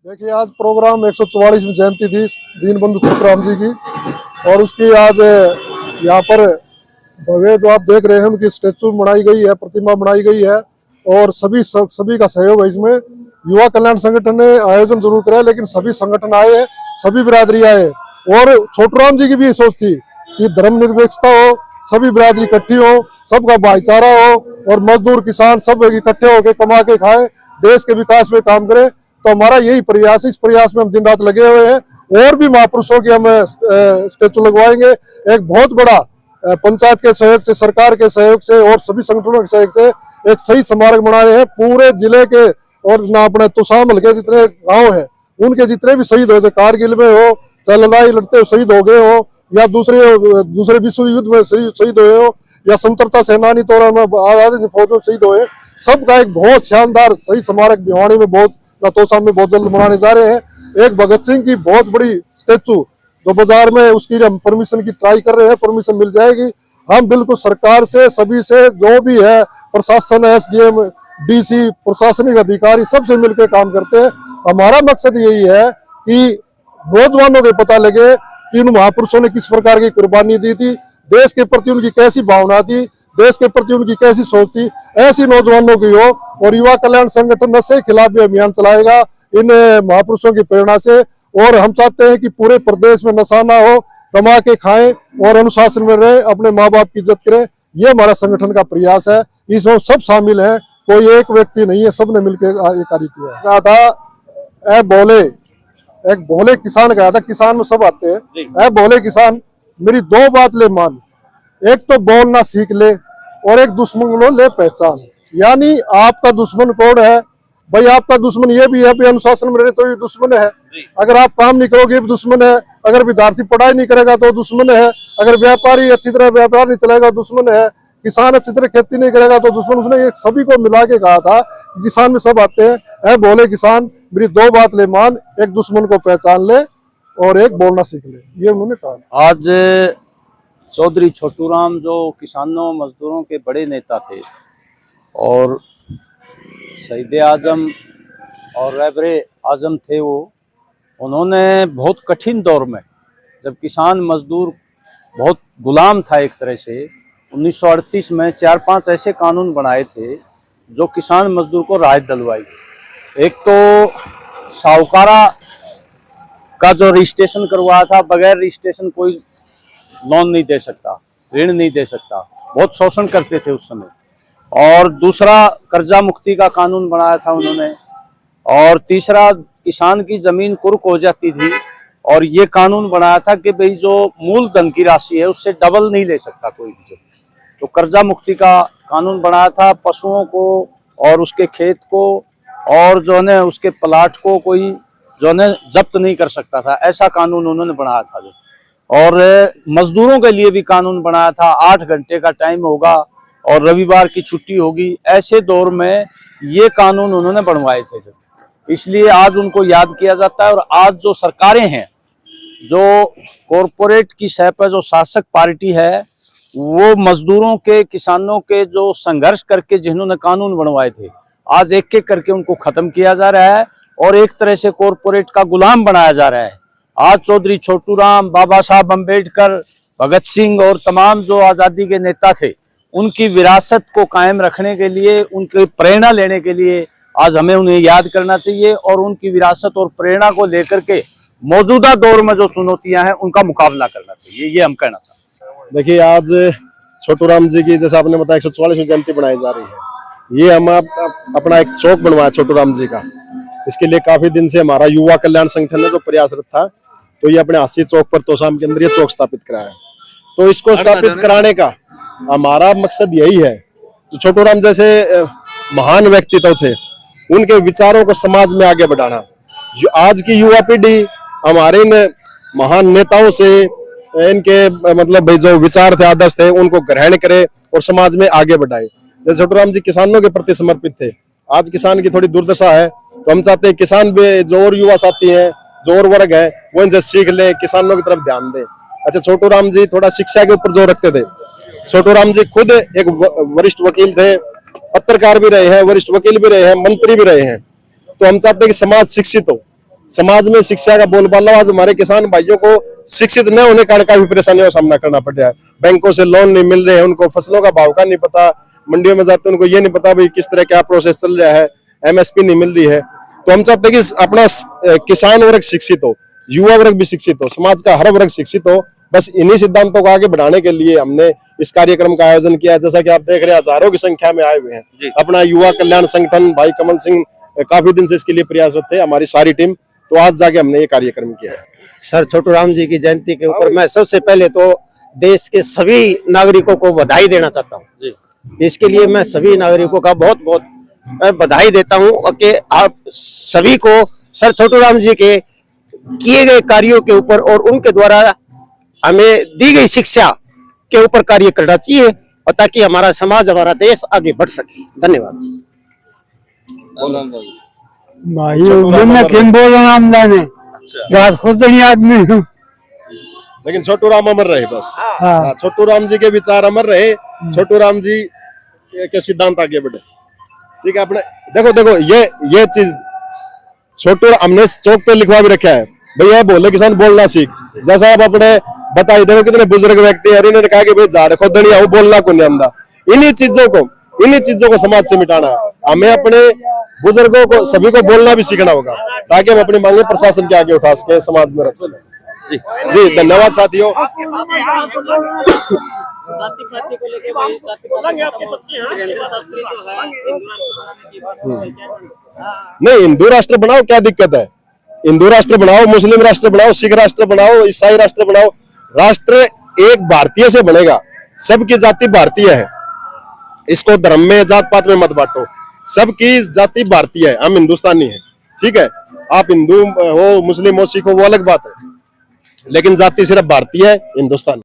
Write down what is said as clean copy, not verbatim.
देखिए आज प्रोग्राम 144वीं जयंती थी दीनबंधु छोटूराम जी की और उसकी आज यहाँ पर भव्य जो आप देख रहे हैं उनकी स्टेचू बनाई गई है, प्रतिमा बनाई गई है और सभी का सहयोग है इसमें। युवा कल्याण संगठन ने आयोजन जरूर कराया लेकिन सभी संगठन आए हैं, सभी बिरादरी आए और छोटूराम जी की भी सोच थी कि धर्मनिरपेक्षता हो, सभी बिरादरी इकट्ठी हो, सबका भाईचारा हो और मजदूर किसान सब इकट्ठे होकर कमा के खाए, देश के विकास में काम करें। तो हमारा यही प्रयास है, इस प्रयास में हम दिन रात लगे हुए हैं और भी महापुरुषों की हम स्टेचू लगवाएंगे। एक बहुत बड़ा पंचायत के सहयोग से, सरकार के सहयोग से और सभी संगठनों के सहयोग से एक सही स्मारक बना रहे हैं पूरे जिले के और ना अपने तुसाम हल्के जितने गांव हैं उनके जितने भी शहीद हुए थे, कारगिल में हो, चाहे लड़ाई लड़ते हुए शहीद हो गए हो या दूसरे विश्व युद्ध में शहीद हुए हो या स्वतंत्रता सेनानी तौर में आजादी फौज में शहीद हुए, सबका एक बहुत शानदार सही स्मारक भिवानी में बहुत तोसा में बहुत जल्द बनाने जा रहे हैं। एक भगत सिंह की बहुत बड़ी स्टेचू जो बाजार में उसकी हम परमिशन की ट्राई कर रहे हैं, परमिशन मिल जाएगी। हम बिल्कुल सरकार से सभी से जो भी है प्रशासन, एसडीएम, डीसी, प्रशासनिक अधिकारी सबसे मिलकर काम करते हैं। हमारा मकसद यही है कि नौजवानों को पता लगे कि उन महापुरुषों ने किस प्रकार की कुर्बानी दी थी, देश के प्रति उनकी कैसी भावना थी, देश के प्रति उनकी कैसी सोच थी, ऐसी नौजवानों की हो। और युवा कल्याण संगठन नशे के खिलाफ भी अभियान चलाएगा इन महापुरुषों की प्रेरणा से। और हम चाहते हैं कि पूरे प्रदेश में नशा ना हो, कमा के खाएं और अनुशासन में रहे, अपने माँ बाप की इज्जत करें। ये हमारा संगठन का प्रयास है, इसमें सब शामिल हैं, कोई एक व्यक्ति नहीं है, सबने मिलकर ये कार्य किया है। कहा था एक भोले किसान कहा था, किसान में सब आते हैं। भोले किसान मेरी दो बात ले मान, एक तो बोलना सीख ले और एक दुश्मन को ले पहचान। यानी आपका दुश्मन कौन है भाई? आपका दुश्मन ये भी है भाई, अनुशासन में रहे तो ये दुश्मन है, अगर आप काम नहीं करोगे भी दुश्मन है, अगर विद्यार्थी पढ़ाई नहीं करेगा तो दुश्मन है, अगर व्यापारी अच्छी तरह व्यापार नहीं चलाएगा दुश्मन है, किसान अच्छी तरह खेती नहीं करेगा तो दुश्मन। उसने ये सभी को मिला के कहा था कि किसान में सब आते हैं। बोले किसान मेरी दो बात ले मान, एक दुश्मन को पहचान ले और एक बोलना सीख ले, ये उन्होंने कहा। आज चौधरी छोटूराम जो किसानों मजदूरों के बड़े नेता थे और शहीद आजम और रहबरे आजम थे, उन्होंने बहुत कठिन दौर में, जब किसान मजदूर बहुत गुलाम था एक तरह से, 1938 में 4-5 ऐसे कानून बनाए थे जो किसान मजदूर को राहत दिलवाई। एक तो साहूकारा का जो रजिस्ट्रेशन करवाया था, बगैर रजिस्ट्रेशन कोई लोन नहीं दे सकता, ऋण नहीं दे सकता, बहुत शोषण करते थे उस समय। और दूसरा कर्जा मुक्ति का कानून बनाया था उन्होंने। और तीसरा किसान की जमीन कुर्क हो जाती थी और ये कानून बनाया था कि भाई जो मूलधन की राशि है उससे डबल नहीं ले सकता कोई भी। तो कर्जा मुक्ति का कानून बनाया था। पशुओं को और उसके खेत को और जो है उसके प्लाट को कोई जो है जब्त नहीं कर सकता था, ऐसा कानून उन्होंने बनाया था। जो और मजदूरों के लिए भी कानून बनाया था, 8 घंटे का टाइम होगा और रविवार की छुट्टी होगी। ऐसे दौर में ये कानून उन्होंने बनवाए थे, इसलिए आज उनको याद किया जाता है। और आज जो सरकारें हैं, जो कॉरपोरेट की सह पर जो शासक पार्टी है, वो मजदूरों के, किसानों के जो संघर्ष करके जिन्होंने कानून बनवाए थे, आज एक एक करके उनको खत्म किया जा रहा है और एक तरह से कॉरपोरेट का गुलाम बनाया जा रहा है। आज चौधरी छोटूराम, बाबा साहब अम्बेडकर, भगत सिंह और तमाम जो आज़ादी के नेता थे, उनकी विरासत को कायम रखने के लिए, उनकी प्रेरणा लेने के लिए आज हमें उन्हें याद करना चाहिए और उनकी विरासत और प्रेरणा को लेकर के मौजूदा दौर में जो चुनौतियां हैं उनका मुकाबला करना चाहिए, ये हम कहना चाहते हैं। देखिए आज छोटूराम जी की, जैसे आपने बताया, 144वीं जयंती बनाई जा रही है। ये हम अपना एक चौक बनवाया छोटूराम जी का। इसके लिए काफी दिन से हमारा युवा कल्याण संगठन ने जो प्रयासरत था, तो ये अपने हासी चौक पर तोसाम के अंदर ये चौक स्थापित कराया। तो इसको स्थापित कराने का हमारा मकसद यही है, जो छोटूराम जैसे महान व्यक्तित्व थे, उनके विचारों को समाज में आगे बढ़ाना। जो आज की युवा पीढ़ी हमारे इन महान नेताओं से, इनके मतलब भाई जो विचार थे, आदर्श थे, उनको ग्रहण करे और समाज में आगे बढ़ाए। जैसे छोटूराम जी किसानों के प्रति समर्पित थे। आज किसान की थोड़ी दुर्दशा है, तो हम चाहते हैं किसान भी, जो और युवा साथी हैं, जो और वर्ग है, वो इनसे सीख ले, किसानों की तरफ ध्यान दें। अच्छा, छोटूराम जी थोड़ा शिक्षा के ऊपर जोर रखते थे। छोटूराम जी खुद एक वरिष्ठ वकील थे, पत्रकार भी रहे हैं, वरिष्ठ वकील भी रहे हैं, मंत्री भी रहे हैं। तो हम चाहते हैं कि समाज शिक्षित हो, समाज में शिक्षा का बोलबाला, आज हमारे किसान भाइयों को शिक्षित न होने के कारण काफी परेशानियों का सामना करना पड़ रहा है। बैंकों से लोन नहीं मिल रहे हैं, उनको फसलों का भाव का नहीं पता, मंडियों में जाते उनको ये नहीं पता भाई किस तरह क्या प्रोसेस चल रहा है, MSP नहीं मिल रही है। तो हम चाहते हैं कि अपना किसान वर्ग शिक्षित हो, युवा वर्ग भी शिक्षित हो, समाज का हर वर्ग शिक्षित हो। बस इन्हीं सिद्धांतों को आगे बढ़ाने के लिए हमने इस कार्यक्रम का आयोजन किया। जैसा कि आप देख रहे हैं, हजारों की संख्या में आए हुए हैं। अपना युवा कल्याण संगठन भाई कमल सिंह काफी दिन से इसके लिए प्रयासरत थे, हमारी सारी टीम। तो आज जाके हमने ये कार्यक्रम किया है। सर छोटू राम जी की जयंती के ऊपर मैं सबसे पहले तो देश के सभी नागरिकों को बधाई देना चाहता हूँ। इसके लिए मैं सभी नागरिकों का बहुत बहुत बधाई देता हूँ और कि आप सभी को सर छोटू राम जी के किए गए कार्यों के ऊपर और उनके द्वारा हमें दी गई शिक्षा के ऊपर कार्य करना चाहिए, और ताकि हमारा समाज, हमारा देश आगे बढ़ सके। धन्यवाद। भाई मैं किन बोल रहा हूँ, मैं खुद नहीं आदमी हूँ। लेकिन छोटू राम अमर रहे बस। हाँ। छोटू राम जी के विचार अमर रहे, छोटू राम जी के सिद्धांत आगे बढ़े। ठीक है, अपने देखो ये चीज छोटू हमने चौक पे लिखवा भी रखा है, भैया बोले किसान बोलना सीख। जैसा आप अपने बताइए, देखो कितने बुजुर्ग व्यक्ति है, इन्होंने कहा कि भाई झाड़ खोदनी है, वो बोलना को नहीं आंदा। इन्हीं चीजों को समाज से मिटाना है। हमें अपने बुजुर्गों को सभी को बोलना भी सीखना होगा, ताकि हम अपनी मांगे प्रशासन के आगे उठा सके, समाज में रख सके। जी धन्यवाद साथियों। नहीं, हिंदू राष्ट्र बनाओ, क्या दिक्कत है? हिंदू राष्ट्र बनाओ, मुस्लिम राष्ट्र बनाओ, सिख राष्ट्र बनाओ, ईसाई राष्ट्र बनाओ, राष्ट्र एक भारतीय से बनेगा। सबकी जाति भारतीय है, इसको धर्म में जात पात में मत बांटो। सबकी जाति भारतीय है, हम हिंदुस्तानी हैं। ठीक है, आप हिंदू हो, मुस्लिम हो, सिख हो, वो अलग बात है, लेकिन जाति सिर्फ भारतीय है, हिंदुस्तान।